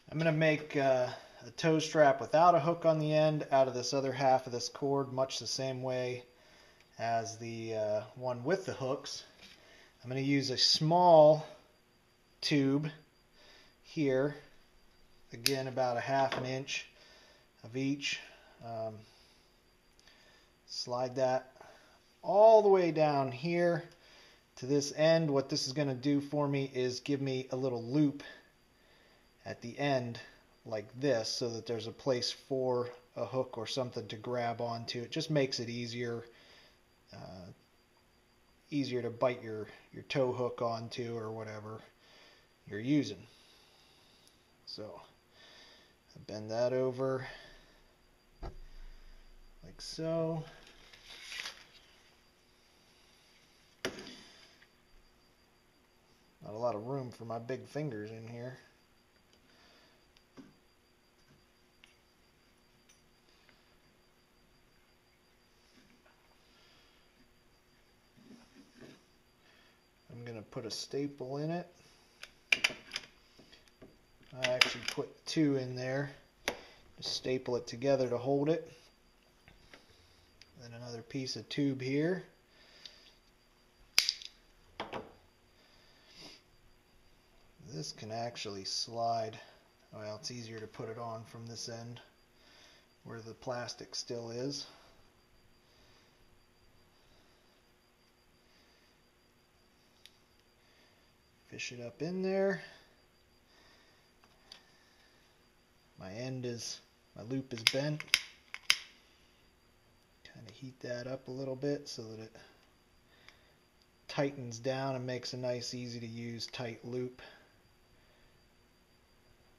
I'm going to make a toe strap without a hook on the end out of this other half of this cord, much the same way as the one with the hooks. I'm going to use a small tube here, again about a ½ inch of each. Slide that all the way down here to this end. What this is going to do for me is give me a little loop at the end like this, so that there's a place for a hook or something to grab onto. It just makes it easier to bite your toe hook onto or whatever you're using. So I bend that over like so. Not a lot of room for my big fingers in here. I'm going to put a staple in it. I actually put 2 in there. Just staple it together to hold it. Then another piece of tube here. This can actually slide. Well, it's easier to put it on from this end where the plastic still is. Fish it up in there. My loop is bent. Kind of heat that up a little bit so that it tightens down and makes a nice, easy to use tight loop.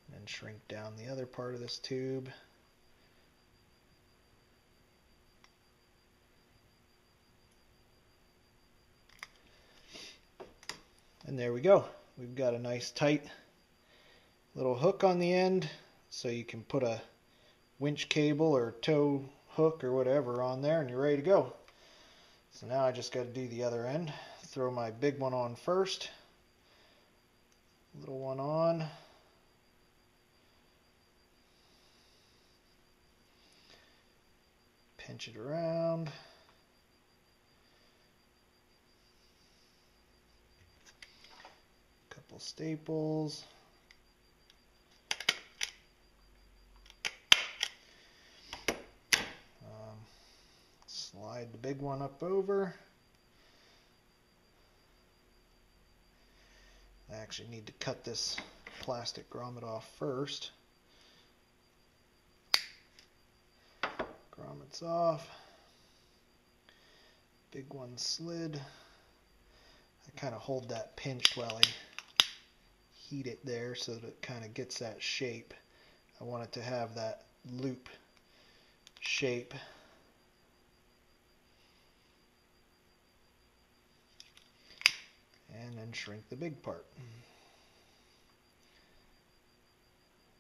And then shrink down the other part of this tube. And there we go. We've got a nice tight little hook on the end, so you can put a winch cable or tow hook or whatever on there and you're ready to go. So now I just got to do the other end. Throw my big one on first, little one on, pinch it around, couple staples, slide the big one up over. I actually need to cut this plastic grommet off first. Grommet's off. Big one slid. I kind of hold that pinched while I heat it there so that it kind of gets that shape. I want it to have that loop shape. And then shrink the big part. You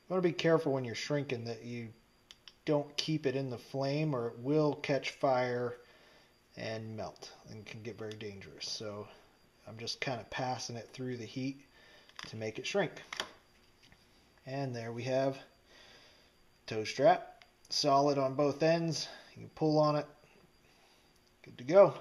want to be careful when you're shrinking that you don't keep it in the flame, or it will catch fire and melt and can get very dangerous. So I'm just kind of passing it through the heat to make it shrink. And there we have toe strap, solid on both ends. You can pull on it. Good to go.